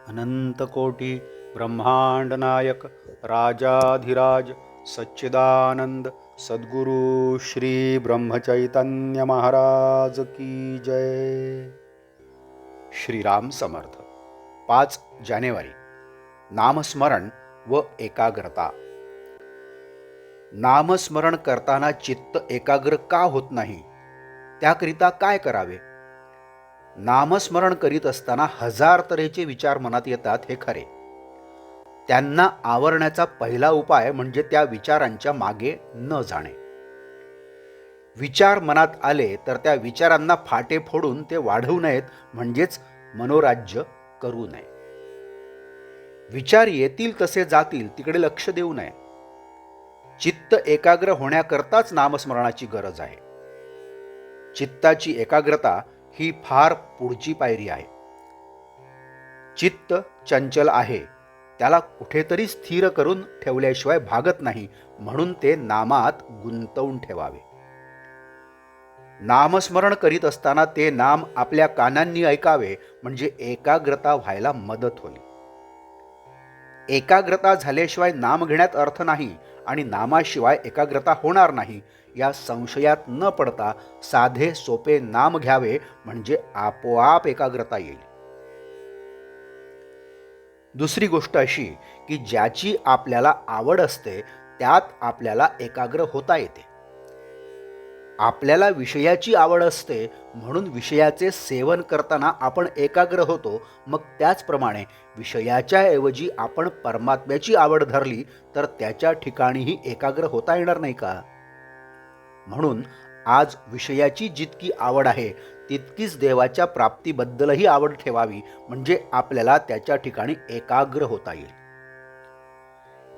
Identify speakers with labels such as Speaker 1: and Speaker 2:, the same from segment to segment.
Speaker 1: अनंतकोटी ब्रह्मांड नायक राजाधिराज सच्चिदानंद सद्गुरु श्री ब्रह्मचैतन्य महाराज की जय। श्रीराम समर्थ। 5 जानेवारी। नामस्मरण व एकाग्रता। नामस्मरण करताना चित्त एकाग्र का होत नाही, त्याकरिता काय करावे? नामस्मरण करीत असताना 1000 तऱ्हेचे विचार मनात येतात हे खरे. त्यांना आवरण्याचा पहिला उपाय म्हणजे त्या विचारांच्या मागे न जाणे. विचार मनात आले तर त्या विचारांना फाटे फोडून ते वाढवू नयेत, म्हणजेच मनोराज्य करू नये. विचार येतील तसे जातील तिकडे लक्ष देऊ नये. चित्त एकाग्र होण्याकरताच नामस्मरणाची गरज आहे. चित्ताची एकाग्रता ही फार पुढची पायरी आहे. चित्त चंचल आहे, त्याला कुठेतरी स्थिर करून ठेवल्याशिवाय भागत नाही, म्हणून ते नामात गुंतवून ठेवावे. नामस्मरण करीत असताना ते नाम आपल्या कानांनी ऐकावे, म्हणजे एकाग्रता व्हायला मदत होईल. एकाग्रता झाल्याशिवाय नाम घेण्यात अर्थ नाही आणि नामाशिवाय एकाग्रता होणार नाही, या संशयात न पडता साधे सोपे नाम घ्यावे, म्हणजे आपोआप एकाग्रता येईल. दुसरी गोष्ट अशी की ज्याची आपल्याला आवड असते त्यात आपल्याला एकाग्र होता येते. आपल्याला विषयाची आवड असते म्हणून विषयाचे सेवन करताना आपण एकाग्र होतो. मग त्याचप्रमाणे विषयाच्या ऐवजी आपण परमात्म्याची आवड धरली तर त्याच्या ठिकाणीही एकाग्र होता येणार नाही का? म्हणून आज विषयाची जितकी आवड आहे तितकीच देवाच्या प्राप्तीबद्दलही आवड ठेवावी, म्हणजे आपल्याला त्याच्या ठिकाणी एकाग्र होता येईल.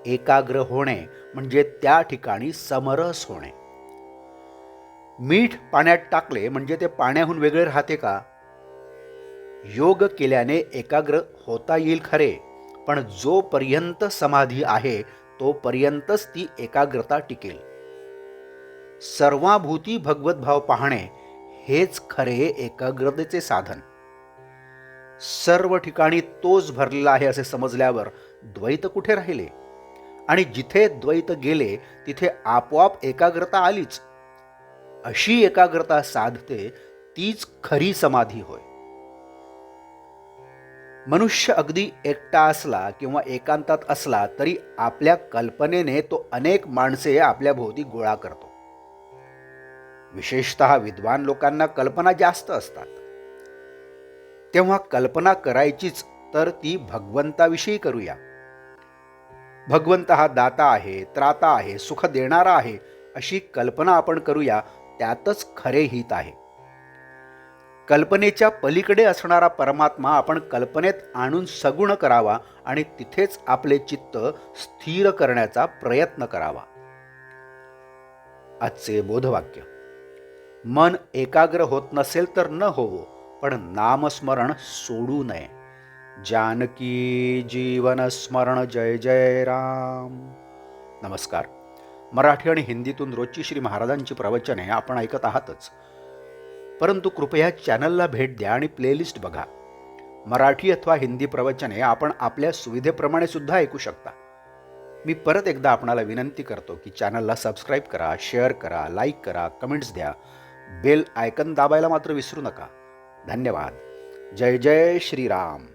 Speaker 1: एकाग्र होणे म्हणजे त्या ठिकाणी समरस होणे. मीठ पाण्यात टाकले म्हणजे ते पाण्याहून वेगळे राहते का? योग केल्याने एकाग्र होता येईल खरे, पण जोपर्यंत समाधी आहे तोपर्यंतच ती एकाग्रता टिकेल. सर्वाभूती भगवत भाव पाहणे हेच खरे एकाग्रतेचे साधन. सर्व ठिकाणी तोच भरलेला आहे असे समजल्यावर द्वैत कुठे राहिले? आणि जिथे द्वैत गेले तिथे आपोआप एकाग्रता आलीच. अशी एकाग्रता साधते तीच खरी समाधी होय. मनुष्य अगदी एकटा असला किंवा एकांतात असला तरी आपल्या कल्पनेने तो अनेक माणसे आपल्या भोवती गोळा करतो. विशेषतः विद्वान लोकांना कल्पना जास्त असतात. तेव्हा कल्पना करायचीच तर ती भगवंताविषयी करूया. भगवंत हा दाता आहे, त्राता आहे, सुख देणारा आहे, अशी कल्पना आपण करूया. त्यातच खरे हित आहे. कल्पनेच्या पलीकडे असणारा परमात्मा आपण कल्पनेत आणून सगुण करावा आणि तिथेच आपले चित्त स्थिर करण्याचा प्रयत्न करावा. आजचे बोधवाक्य: मन एकाग्र होत नसेल तर न होवो, पण नामस्मरण सोडू नये. जानकी जीवन स्मरण जय जय राम. नमस्कार. मराठी आणि हिंदीतून रोजची श्री महाराजांची प्रवचने आपण ऐकत आहातच, परंतु कृपया चॅनलला भेट द्या आणि प्लेलिस्ट बघा. मराठी अथवा हिंदी प्रवचने आपण आपल्या सुविधेप्रमाणे सुद्धा ऐकू शकता. मी परत एकदा आपणाला विनंती करतो की चॅनलला सबस्क्राईब करा, शेअर करा, लाईक करा, कमेंट्स द्या. बेल आयकन दाबायला मात्र विसरू नका. धन्यवाद. जय जय श्रीराम.